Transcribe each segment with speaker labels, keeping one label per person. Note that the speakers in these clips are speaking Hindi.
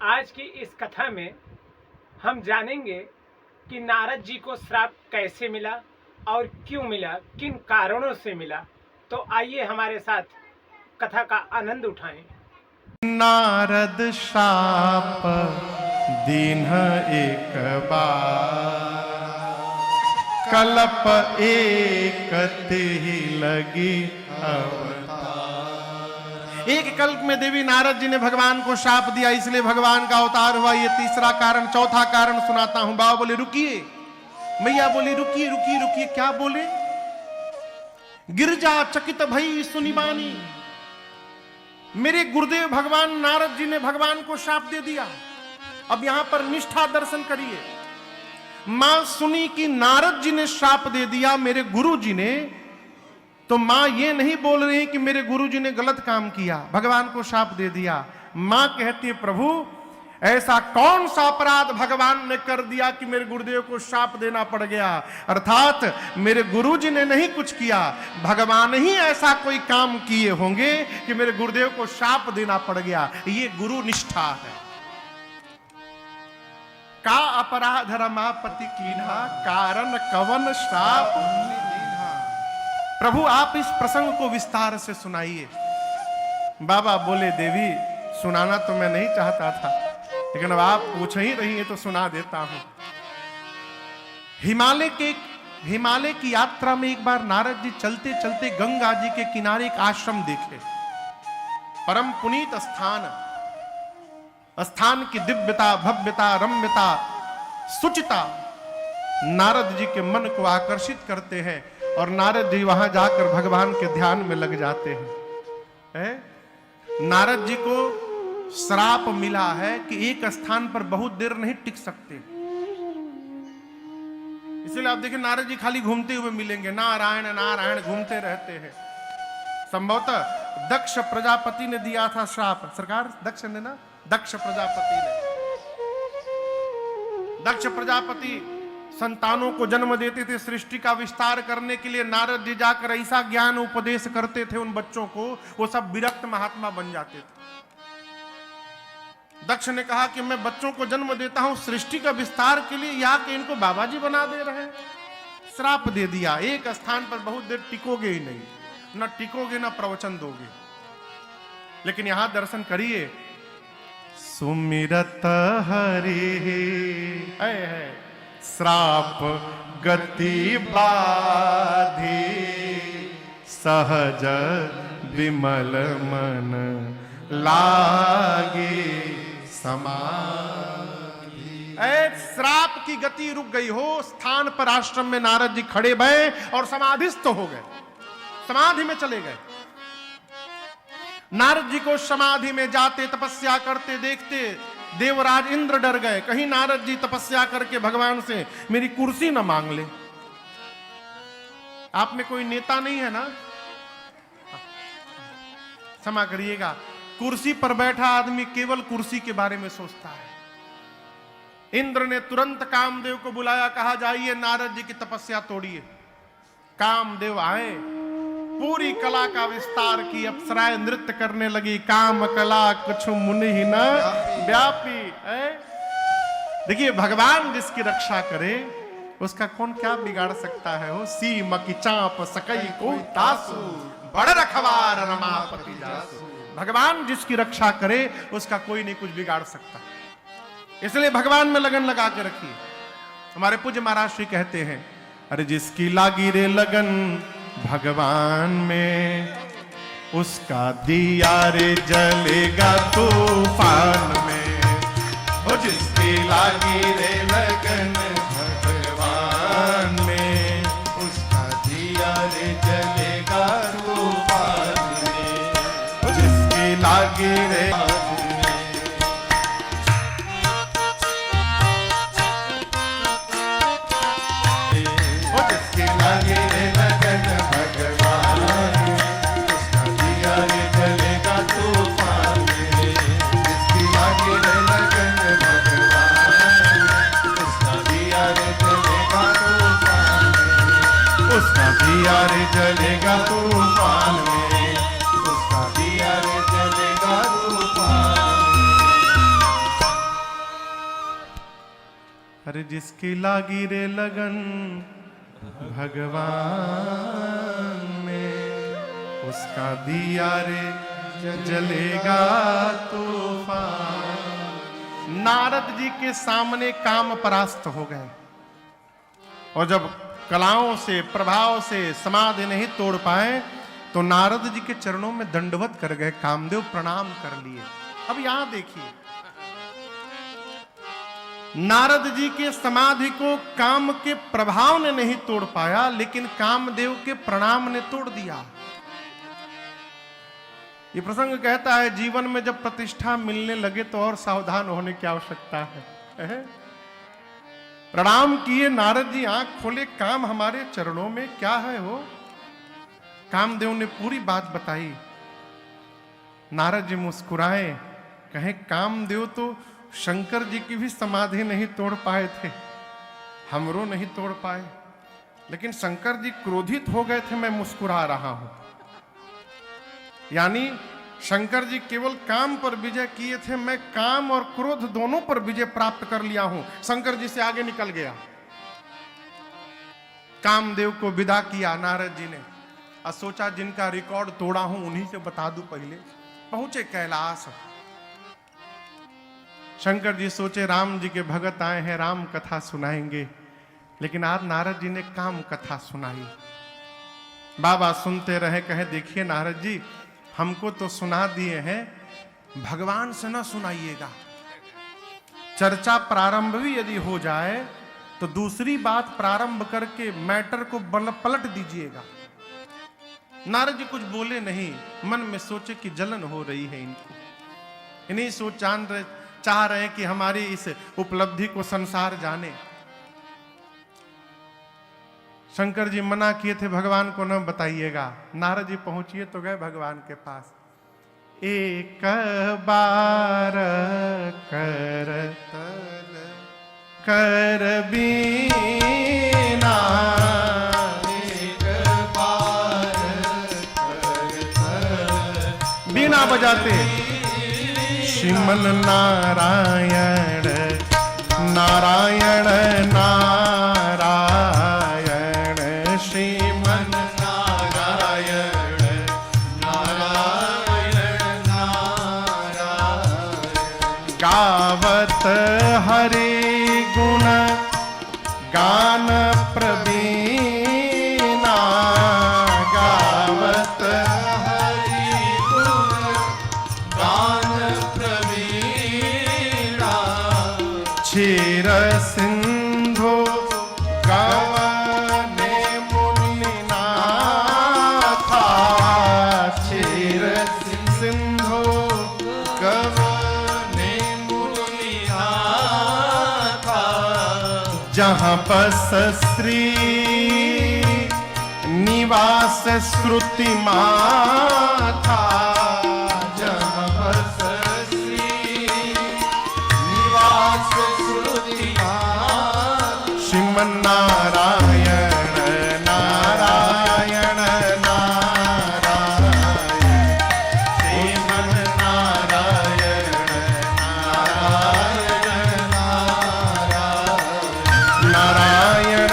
Speaker 1: आज की इस कथा में हम जानेंगे कि नारद जी को श्राप कैसे मिला और क्यों मिला, किन कारणों से मिला। तो आइए हमारे साथ कथा का आनंद उठाएं।
Speaker 2: नारद शाप दीन्ह एक बार, कल्प एक तिहि लगी अवतार। एक कल्प में देवी नारद जी ने भगवान को शाप दिया, इसलिए भगवान का अवतार हुआ। ये तीसरा कारण। चौथा कारण सुनाता हूं। बाबा बोले रुकिए, मैया बोली रुकिए रुकिए रुकिए। क्या बोले? गिरजा चकित भई सुनि बानी। मेरे गुरुदेव भगवान नारद जी ने भगवान को शाप दे दिया। अब यहां पर निष्ठा दर्शन करिए। मां सुनी कि नारद जी ने शाप दे दिया मेरे गुरु जी ने, तो मां ये नहीं बोल रही कि मेरे गुरु जी ने गलत काम किया, भगवान को शाप दे दिया। मां कहती है प्रभु ऐसा कौन सा अपराध भगवान ने कर दिया कि मेरे गुरुदेव को शाप देना पड़ गया। अर्थात मेरे गुरुजी ने नहीं कुछ किया, भगवान ही ऐसा कोई काम किए होंगे कि मेरे गुरुदेव को शाप देना पड़ गया। ये गुरु निष्ठा है। का अपराध रमापति कीन्हा, कारण कवन शाप दीन्हा। प्रभु आप इस प्रसंग को विस्तार से सुनाइए। बाबा बोले देवी सुनाना तो मैं नहीं चाहता था, लेकिन अब आप पूछ ही रही है तो सुना देता हूं। हिमालय की यात्रा में एक बार नारद जी चलते चलते गंगा जी के किनारे एक आश्रम देखे। परम पुनीत स्थान की दिव्यता, भव्यता, रम्यता, सुचिता नारद जी के मन को आकर्षित करते हैं और नारद जी वहां जाकर भगवान के ध्यान में लग जाते हैं। नारद जी को श्राप मिला है कि एक स्थान पर बहुत देर नहीं टिक सकते। इसलिए आप देखिए नारद जी खाली घूमते हुए मिलेंगे, नारायण नारायण घूमते रहते हैं। संभवतः दक्ष प्रजापति ने दिया था श्राप। सरकार दक्ष ने ना, दक्ष प्रजापति संतानों को जन्म देते थे सृष्टि का विस्तार करने के लिए। नारद जी जाकर ऐसा ज्ञान उपदेश करते थे उन बच्चों को, वो सब विरक्त महात्मा बन जाते थे। दक्ष ने कहा कि मैं बच्चों को जन्म देता हूं सृष्टि का विस्तार के लिए, या कि इनको बाबा जी बना दे रहे हैं। श्राप दे दिया, एक स्थान पर बहुत देर टिकोगे ही नहीं, न टिकोगे न प्रवचन दोगे। लेकिन यहां दर्शन करिए, सुमिरत हरि है श्राप गति बाधी, सहज विमल मन लागे समाधि। श्राप की गति रुक गई हो। स्थान पर आश्रम में नारद जी खड़े भये और समाधिस्थ हो गए, समाधि में चले गए। नारद जी को समाधि में जाते, तपस्या करते देखते देवराज इंद्र डर गए, कहीं नारद जी तपस्या करके भगवान से मेरी कुर्सी न मांग ले। आप में कोई नेता नहीं है ना, क्षमा करिएगा, कुर्सी पर बैठा आदमी केवल कुर्सी के बारे में सोचता है। इंद्र ने तुरंत कामदेव को बुलाया, कहा जाइए नारद जी की तपस्या तोड़िए। कामदेव आए, पूरी कला का विस्तार की अप्सराएं नृत्य करने लगी। काम कला कुछ मुनि ही न व्यापी। देखिए भगवान जिसकी रक्षा करे उसका कौन क्या बिगाड़ सकता है। हो सीम की चाप सकई को तासु, बड़ रखवार रमापति जासु। भगवान जिसकी रक्षा करे उसका कोई नहीं कुछ बिगाड़ सकता। इसलिए भगवान में लगन लगा के रखिए। हमारे पूज्य महाराज श्री कहते हैं, अरे जिसकी लागी रे लगन भगवान में, उसका दिया रे जलेगा तूफान में। वो जिसकी लागी रे लगन भगवान में, उसका दिया रे जलेगा तूफान में। वो जिसकी लागी रे रे जलेगा तूफान में, उसका दिया रे जलेगा तूफान में। अरे जिसकी लागी रे लगन भगवान में, उसका दिया रे जलेगा तूफान। नारद जी के सामने काम परास्त हो गए और जब कलाओं से प्रभाव से समाधि नहीं तोड़ पाए तो नारद जी के चरणों में दंडवत कर गए, कामदेव प्रणाम कर लिए। अब यहां देखिए, नारद जी के समाधि को काम के प्रभाव ने नहीं तोड़ पाया, लेकिन कामदेव के प्रणाम ने तोड़ दिया। ये प्रसंग कहता है जीवन में जब प्रतिष्ठा मिलने लगे तो और सावधान होने की आवश्यकता है। प्रणाम किए नारद जी, आंख खोले, काम हमारे चरणों में, क्या है हो? कामदेव ने पूरी बात बताई। नारद जी मुस्कुराए, कहे कामदेव तो शंकर जी की भी समाधि नहीं तोड़ पाए थे, हमरो नहीं तोड़ पाए, लेकिन शंकर जी क्रोधित हो गए थे, मैं मुस्कुरा रहा हूं। यानी शंकर जी केवल काम पर विजय किए थे, मैं काम और क्रोध दोनों पर विजय प्राप्त कर लिया हूं, शंकर जी से आगे निकल गया। कामदेव को विदा किया नारद जी ने और सोचा जिनका रिकॉर्ड तोड़ा हूं उन्हीं से बता दूं। पहले पहुंचे कैलाश। शंकर जी सोचे राम जी के भगत आए हैं, राम कथा सुनाएंगे, लेकिन आज नारद जी ने काम कथा सुनाई। बाबा सुनते रहे, कहे देखिए नारद जी, हमको तो सुना दिए हैं, भगवान से ना सुनाइएगा। चर्चा प्रारंभ भी यदि हो जाए तो दूसरी बात प्रारंभ करके मैटर को पलट दीजिएगा। नारद जी कुछ बोले नहीं, मन में सोचे कि जलन हो रही है इनको, इन्हीं सोच चाह रहे हैं कि हमारी इस उपलब्धि को संसार जाने। शंकर जी मना किए थे, भगवान को न बताइएगा। नारद जी पहुंचिए तो गए भगवान के पास। एक बार कर बीना, एक बार बीना बजाते श्रीमन नारायण नारायण नारायण, श्रीमन नारायण नारायण नारायण। गावत हरि गुण गान प्रवीणा, गावत हरि गुण गान प्रवीणा। क्षीर सिंधु गवने मुनिनाथा, क्षीर सिंधु गवने मुनिनाथा। जहाँ बस श्री निवास श्रुति माथा, जहाँ बस श्री निवास श्रुति माथा। श्रीमन नारायण नारायण नारायण, श्रीमन नारायण नारायण नारायण नारायण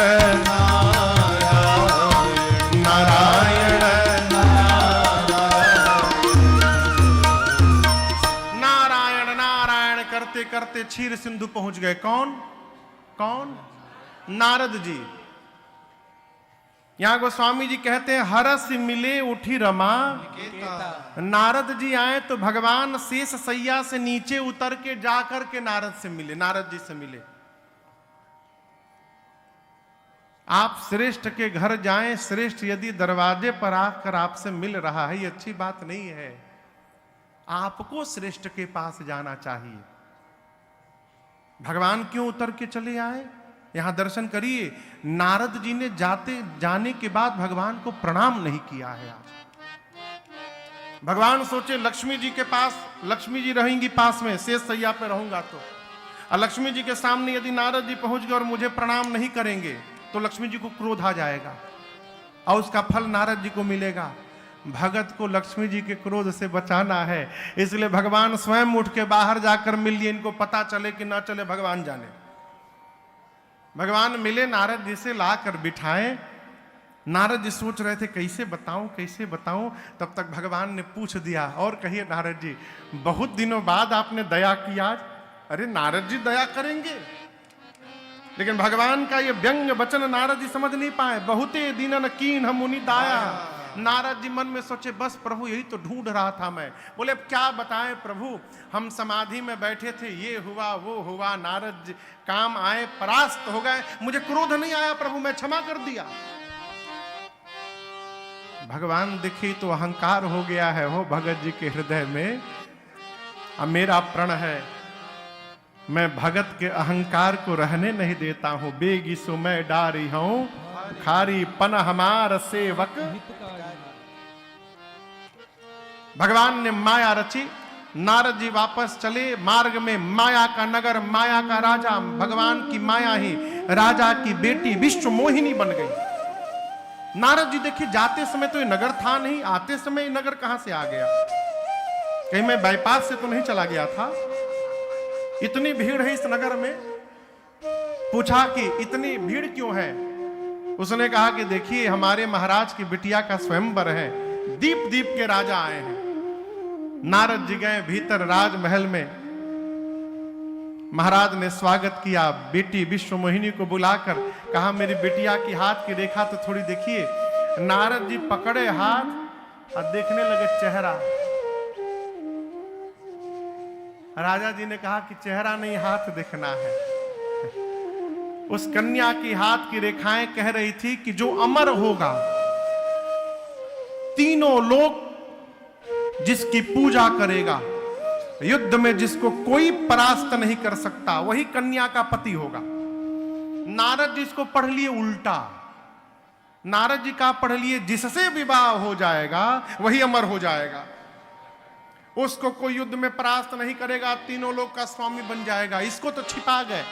Speaker 2: नारायण नारायण नारायण करते करते क्षीर सिंधु पहुंच गए। कौन कौन? नारद जी। यहां गोस्वामी जी कहते हैं हरस मिले उठी रमा। नारद जी आए तो भगवान शेष सैया से नीचे उतर के जाकर के नारद से मिले, नारद जी से मिले। आप श्रेष्ठ के घर जाएं, श्रेष्ठ यदि दरवाजे पर आकर आपसे मिल रहा है, ये अच्छी बात नहीं है। आपको श्रेष्ठ के पास जाना चाहिए। भगवान क्यों उतर के चले आए? यहां दर्शन करिए, नारद जी ने जाने के बाद भगवान को प्रणाम नहीं किया है। आज भगवान सोचे लक्ष्मी जी के पास, लक्ष्मी जी रहेंगी पास में, शेष सैया पे रहूंगा तो, और लक्ष्मी जी के सामने यदि नारद जी पहुंच गए और मुझे प्रणाम नहीं करेंगे तो लक्ष्मी जी को क्रोध आ जाएगा और उसका फल नारद जी को मिलेगा। भगत को लक्ष्मी जी के क्रोध से बचाना है, इसलिए भगवान स्वयं उठ के बाहर जाकर मिल लिए, इनको पता चले कि ना चले भगवान जाने। भगवान मिले, नारद जी से लाकर बिठाए। नारद जी सोच रहे थे कैसे बताऊं। तब तक भगवान ने पूछ दिया, और कहिए नारद जी, बहुत दिनों बाद आपने दया की आज। अरे नारद जी दया करेंगे, लेकिन भगवान का ये व्यंग वचन नारद जी समझ नहीं पाए। बहुते दीनन कीन हम मुनि दाया। नारद जी मन में सोचे, बस प्रभु यही तो ढूंढ रहा था मैं। बोले अब क्या बताएं प्रभु, हम समाधि में बैठे थे, ये हुआ वो हुआ, नारद जी काम आए परास्त हो गए। मुझे क्रोध नहीं आया प्रभु, मैं क्षमा कर दिया। भगवान दिखे तो अहंकार हो गया है हो भगत जी के हृदय में। अब मेरा प्रण है, मैं भगत के अहंकार को रहने नहीं देता हूं। बेगी सो मैं डारी हूं, खारी पन हमार सेवक। भगवान ने माया रची, नारद जी वापस चले। मार्ग में माया का नगर, माया का राजा, भगवान की माया ही राजा की बेटी विश्व मोहिनी बन गई। नारद जी देखिए, जाते समय तो ये नगर था नहीं, आते समय ये नगर कहां से आ गया? कहीं मैं बाईपास से तो नहीं चला गया था? इतनी भीड़ है इस नगर में। पूछा कि इतनी भीड़ क्यों है? उसने कहा कि देखिए, हमारे महाराज की बिटिया का स्वयंवर है, दीप दीप के राजा आए हैं। नारद जी गए भीतर राजमहल में। महाराज ने स्वागत किया, बेटी विश्व मोहिनी को बुलाकर कहा, मेरी बिटिया की हाथ की रेखा तो थोड़ी देखिए। नारद जी पकड़े हाथ और देखने लगे चेहरा। राजा जी ने कहा कि चेहरा नहीं, हाथ देखना है। उस कन्या की हाथ की रेखाएं कह रही थी कि जो अमर होगा, तीनों लोग जिसकी पूजा करेगा, युद्ध में जिसको कोई परास्त नहीं कर सकता, वही कन्या का पति होगा। नारद जी इसको पढ़ लिए उल्टा। नारद जी का पढ़ लिए, जिससे विवाह हो जाएगा वही अमर हो जाएगा, उसको कोई युद्ध में परास्त नहीं करेगा, तीनों लोग का स्वामी बन जाएगा। इसको तो छिपा गए।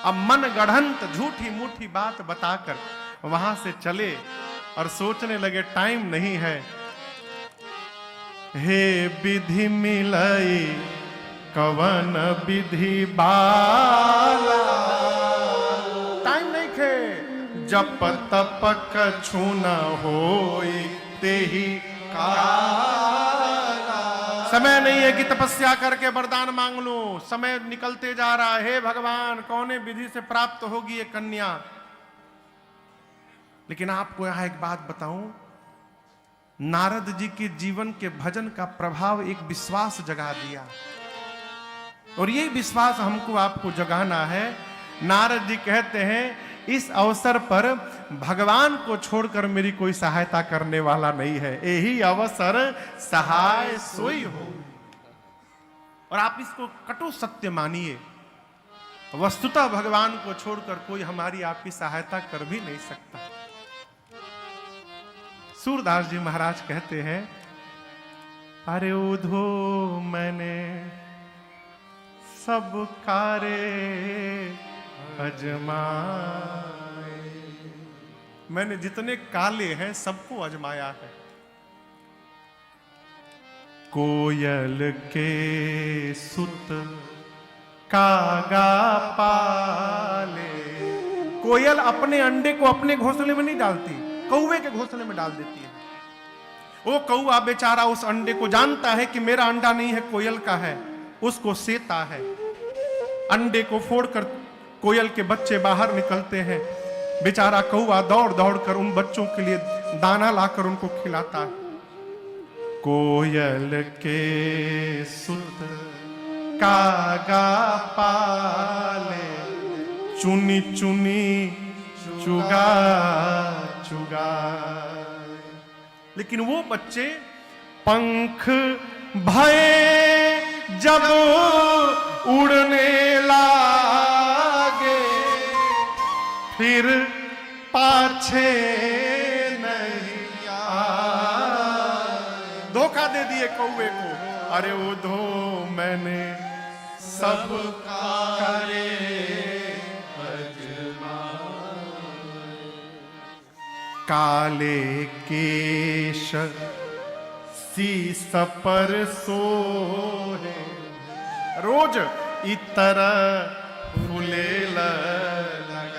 Speaker 2: अब मन गढ़ंत झूठी मूठी बात बताकर वहां से चले और सोचने लगे टाइम नहीं है। हे विधि मिलई कवन विधि बाला, टाइम नहीं खे, जप तप कछु न होई तेहि काला। समय नहीं है कि तपस्या करके वरदान मांग लो, समय निकलते जा रहा है। हे भगवान, कौने विधि से प्राप्त होगी ये कन्या? लेकिन आपको यहां एक बात बताऊं, नारद जी के जीवन के भजन का प्रभाव एक विश्वास जगा दिया, और ये विश्वास हमको आपको जगाना है। नारद जी कहते हैं, इस अवसर पर भगवान को छोड़कर मेरी कोई सहायता करने वाला नहीं है, यही अवसर सहाय सोई हो। और आप इसको कटु सत्य मानिए, वस्तुतः भगवान को छोड़कर कोई हमारी आपकी सहायता कर भी नहीं सकता। सूरदास जी महाराज कहते हैं, अरे उधो मैंने सब कारे अजमाए, मैंने जितने काले हैं सबको अजमाया है। कोयल के सुत कागा पाले, कोयल अपने अंडे को अपने घोंसले में नहीं डालती, कौवे के घोंसले में डाल देती है। वो कौवा बेचारा उस अंडे को जानता है कि मेरा अंडा नहीं है, कोयल का है, उसको सेता है। अंडे को फोड़कर कोयल के बच्चे बाहर निकलते हैं, बेचारा कौवा दौड़ दौड़ कर उन बच्चों के लिए दाना लाकर उनको खिलाता है। कोयल के सुत कागा पाले, चुनी चुनी चुगा चुगा। लेकिन वो बच्चे पंख भये जब उड़ने लागे, फिर पाछे नहीं आए। धोखा दे दिए कौवे को, अरे वो धो मैंने सब करे काले केश शीस पर सोहे, रोज इतर फूले लगा।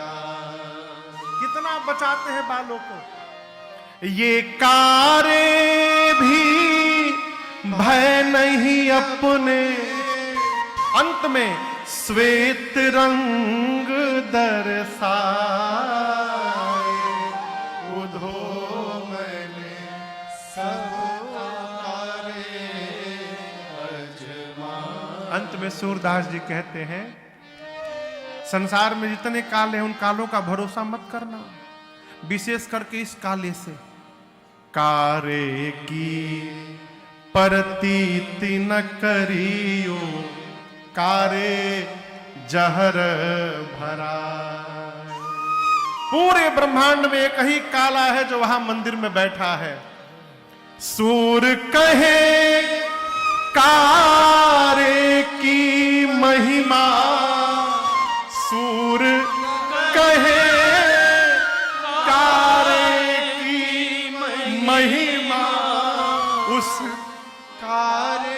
Speaker 2: बचाते हैं बालों को। ये कारे भी भय नहीं अपने, अंत में श्वेत रंग दर्शाए, उधो मैंने सब कारे अजमाए। अंत में सूरदास जी कहते हैं, संसार में जितने काल हैं उन कालों का भरोसा मत करना, विशेष करके इस काले से। कारे की प्रतीति न करियो, कारे जहर भरा। पूरे ब्रह्मांड में एक ही काला है जो वहां मंदिर में बैठा है। सूर कहे कारे की महिमा, सूर कहे कारे की महिमा, उस कारे